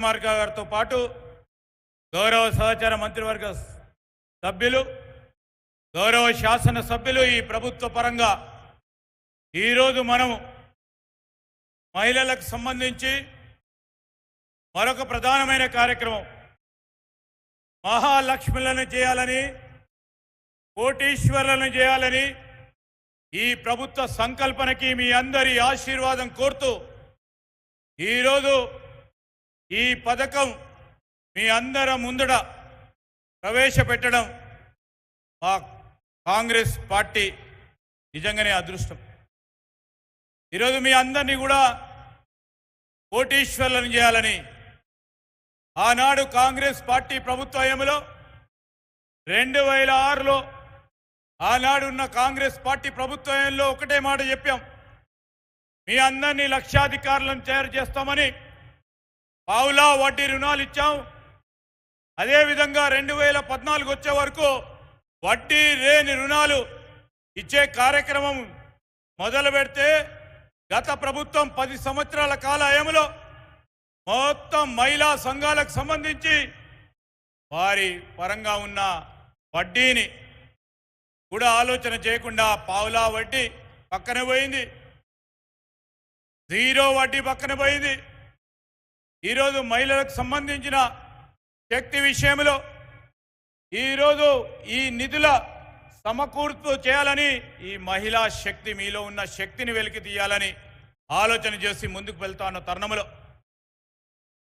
కుమార్ గారితో పాటు గౌరవ సహచార మంత్రివర్గ సభ్యులు, గౌరవ శాసన సభ్యులు, ఈ ప్రభుత్వ పరంగా ఈరోజు మనం మహిళలకు సంబంధించి మరొక ప్రధానమైన కార్యక్రమం మహాలక్ష్ములను చేయాలని, కోటీశ్వరులను చేయాలని ఈ ప్రభుత్వ సంకల్పనకి మీ అందరి ఆశీర్వాదం కోరుతూ ఈరోజు ఈ పథకం మీ అందరి ముందట ప్రవేశపెట్టడం మా కాంగ్రెస్ పార్టీ నిజంగానే అదృష్టం. ఈరోజు మీ అందరినీ కూడా కోటీశ్వరులను చేయాలని ఆనాడు కాంగ్రెస్ పార్టీ ప్రభుత్వంలో 2006లో ఆనాడున్న కాంగ్రెస్ పార్టీ ప్రభుత్వంలో ఒకటే మాట చెప్పాం, మీ అందరినీ లక్షాధికారులను తయారు చేస్తామని. పావులా వడ్డీ రుణాలు ఇచ్చాం. అదేవిధంగా 2014 వచ్చే వరకు వడ్డీ లేని రుణాలు ఇచ్చే కార్యక్రమం మొదలు పెడితే గత ప్రభుత్వం 10 సంవత్సరాల కాలయంలో మొత్తం మహిళా సంఘాలకు సంబంధించి వారి పరంగా ఉన్న వడ్డీని కూడా ఆలోచన చేయకుండా పావులా వడ్డీ పక్కన పోయింది, జీరో వడ్డీ పక్కన పోయింది. ఈరోజు మహిళలకు సంబంధించిన శక్తి విషయంలో ఈరోజు ఈ నిధుల సమకూర్పు చేయాలని, ఈ మహిళా శక్తి, మీలో ఉన్న శక్తిని వెలికి తీయాలని ఆలోచన చేసి ముందుకు వెళ్తా ఉన్న తరుణంలో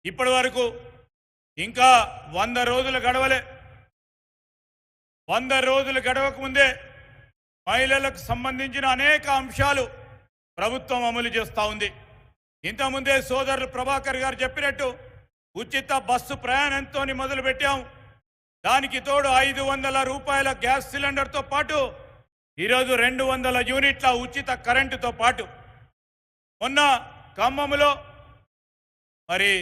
ఇప్పటి వరకు ఇంకా 100 రోజులు గడవలే. 100 రోజులు గడవకముందే మహిళలకు సంబంధించిన అనేక అంశాలు ప్రభుత్వం అమలు చేస్తూ ఉంది. ఇంతకుముందే సోదరులు ప్రభాకర్ గారు చెప్పినట్టు ఉచిత బస్సు ప్రయాణంతో మొదలుపెట్టాం. దానికి తోడు 500 రూపాయల గ్యాస్ సిలిండర్తో పాటు ఈరోజు 200 యూనిట్ల ఉచిత కరెంటుతో పాటు మొన్న ఖమ్మంలో మరి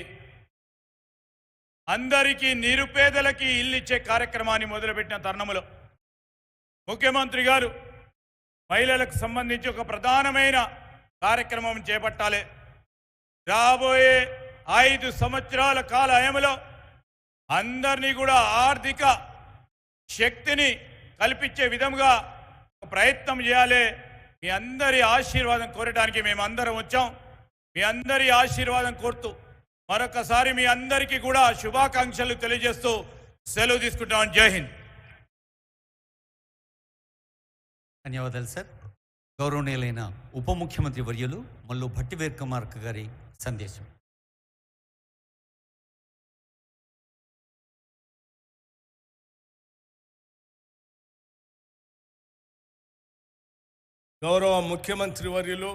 అందరికీ నిరుపేదలకి ఇల్లు ఇచ్చే కార్యక్రమాన్ని మొదలుపెట్టిన తరుణంలో ముఖ్యమంత్రి గారు మహిళలకు సంబంధించి ఒక ప్రధానమైన కార్యక్రమం చేపట్టాలి. రాబోయే 5 సంవత్సరాల కాలయంలో అందరినీ కూడా ఆర్థిక శక్తిని కల్పించే విధంగా ప్రయత్నం చేయాలి. మీ అందరి ఆశీర్వాదం కోరడానికి మేమందరం వచ్చాం. మీ అందరి ఆశీర్వాదం కోరుతూ మరొకసారి మీ అందరికీ కూడా శుభాకాంక్షలు తెలియజేస్తూ సెలవు తీసుకుంటాం. జై హింద్. ధన్యవాదాలు సార్. గౌరవనీయులైన ఉప ముఖ్యమంత్రి వర్యులు మల్లు భట్టి విక్రమార్క గారి సందేశం. గౌరవ ముఖ్యమంత్రి వర్యులు